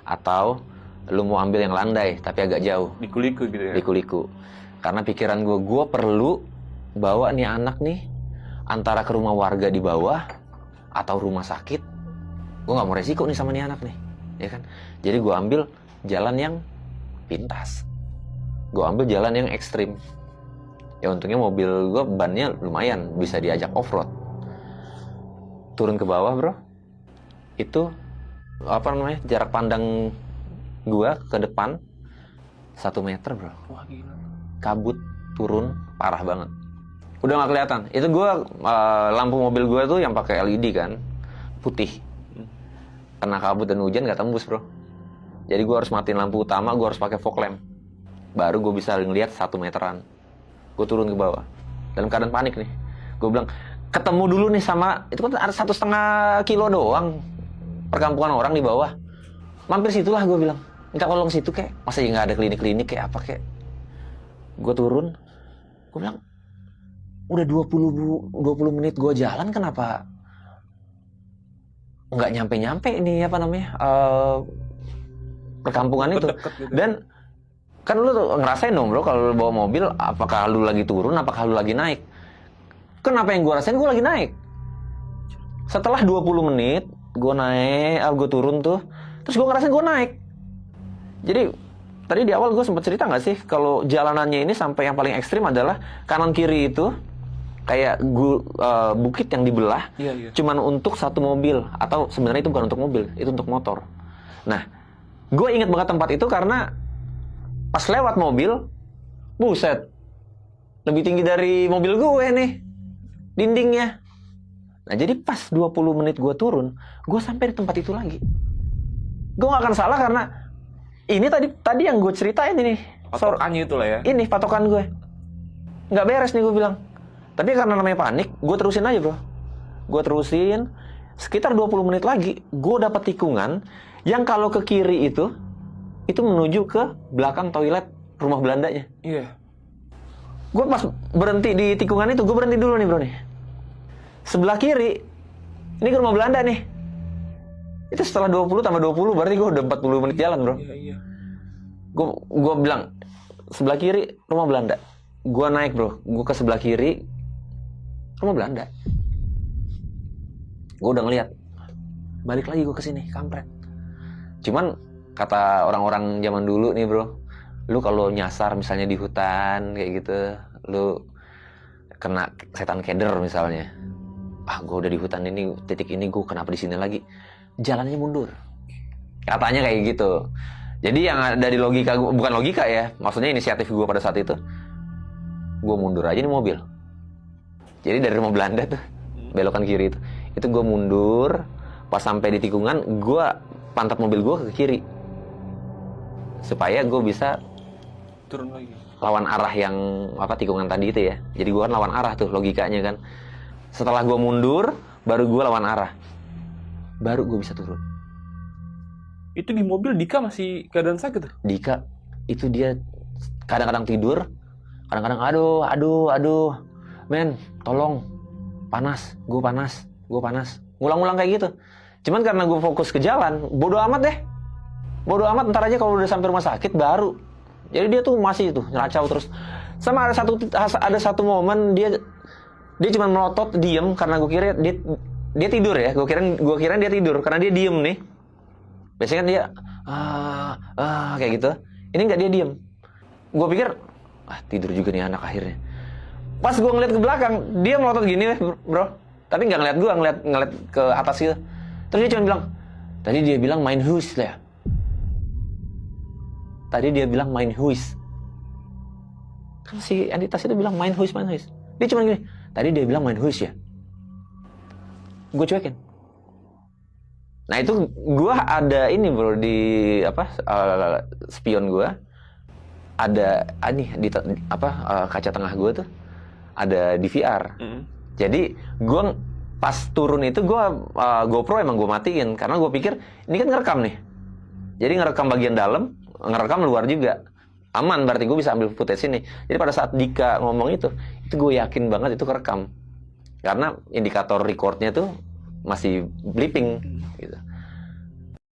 atau lu mau ambil yang landai tapi agak jauh. Liku-liku gitu ya. Liku-liku. Karena pikiran gue perlu bawa nih anak nih antara ke rumah warga di bawah atau rumah sakit. Gue nggak mau resiko nih sama nih anak nih, ya kan? Jadi gue ambil jalan yang pintas. Gue ambil jalan yang ekstrim. Ya untungnya mobil gue bannya lumayan, bisa diajak off-road. Turun ke bawah bro, itu apa namanya, jarak pandang gue ke depan 1 meter bro. Wah gila. Kabut turun parah banget, udah nggak kelihatan. Itu gue lampu mobil gue tuh yang pakai LED kan, putih. Kena kabut dan hujan nggak tembus bro. Jadi gue harus matiin lampu utama, gue harus pakai fog lamp, baru gue bisa ngeliat 1 meteran. Gue turun ke bawah dalam keadaan panik nih. Gue bilang ketemu dulu nih sama, itu kan ada 1,5 kilo doang perkampungan orang di bawah. Mampir situlah gue bilang, minta tolong situ kek, masa ya nggak ada klinik-klinik kayak apa kek. Gue turun, gue bilang udah 20 menit gue jalan, kenapa nggak nyampe ini apa namanya perkampungan itu. Gitu. Dan kan lu ngerasain dong bro, kalau lu bawa mobil, apakah lu lagi turun, apakah lu lagi naik. Kenapa yang gue rasain, gue lagi naik. Setelah 20 menit gue naik, gue turun tuh, terus gue ngerasain gue naik. Jadi tadi di awal gue sempat cerita nggak sih kalau jalanannya ini sampai yang paling ekstrim adalah kanan kiri itu kayak bukit yang dibelah, Iya. cuman untuk satu mobil, atau sebenarnya itu bukan untuk mobil, itu untuk motor. Nah, gue inget banget tempat itu karena pas lewat mobil, buset, lebih tinggi dari mobil gue nih dindingnya. Nah jadi pas 20 menit gue turun, gue sampai di tempat itu lagi. Gue gak akan salah karena ini tadi yang gue ceritain ini. Patokannya itu lah ya. Ini patokan gue. Gak beres nih gue bilang. Tapi karena namanya panik, gue terusin aja bro. Gue terusin, sekitar 20 menit lagi, gue dapet tikungan yang kalau ke kiri itu menuju ke belakang toilet rumah Belandanya. Iya. Gue pas berhenti di tikungan itu, gue berhenti dulu nih bro nih. Sebelah kiri, ini ke rumah Belanda nih. Itu setelah 20 tambah 20, berarti gue udah 40 menit jalan bro. Iya. Gue bilang, sebelah kiri rumah Belanda. Gue naik bro, gue ke sebelah kiri, rumah Belanda. Gue udah ngeliat, balik lagi gue kesini, kampret. Cuman, kata orang-orang zaman dulu nih bro, lu kalau nyasar misalnya di hutan, kayak gitu, lu kena setan keder misalnya. Gue udah di hutan ini, titik ini gue kenapa di sini lagi? Jalannya mundur. Katanya kayak gitu. Jadi yang ada di logika gue, bukan logika ya, maksudnya inisiatif gue pada saat itu, gue mundur aja nih mobil. Jadi dari rumah Belanda tuh, belokan kiri itu gue mundur, pas sampai di tikungan, gue pantat mobil gue ke kiri, supaya gue bisa Turun lagi. lawan arah yang tikungan tadi itu ya. Jadi gue kan lawan arah tuh logikanya kan. Setelah gue mundur, baru gue lawan arah, baru gue bisa turun. Itu di mobil Dika masih keadaan sakit tuh? Dika itu dia kadang-kadang tidur, kadang-kadang aduh, men, tolong, panas, gue panas, ngulang-ngulang kayak gitu. Cuman karena gue fokus ke jalan, bodo amat, ntar aja kalau udah sampai rumah sakit baru. Jadi dia tuh masih tuh nyeracau terus. Sama ada satu momen dia cuma melotot, diem, karena gue kira dia tidur ya. Gue kira dia tidur karena dia diem nih. Biasanya kan dia kayak gitu. Ini nggak, dia diem. Gue pikir tidur juga nih anak akhirnya. Pas gue ngeliat ke belakang, dia melotot gini bro. Tapi nggak ngeliat gue, ngeliat ke atas gitu. Terus dia cuma bilang, tadi dia bilang main huis lah ya. Tadi dia bilang main huis. Kan si entitas itu bilang main huis. Dia cuma gini, tadi dia bilang main huis ya. Gue cuekin. Nah itu gue ada ini bro, di spion gue ada di kaca tengah gue tuh ada DVR. Jadi gue pas turun itu gue GoPro emang gue matiin karena gue pikir ini kan ngerekam nih. Jadi ngerekam bagian dalam, ngerekam luar juga. Aman, berarti gue bisa ambil footage ini. Jadi pada saat Dika ngomong itu gue yakin banget itu kerekam. Karena indikator recordnya tuh masih blipping.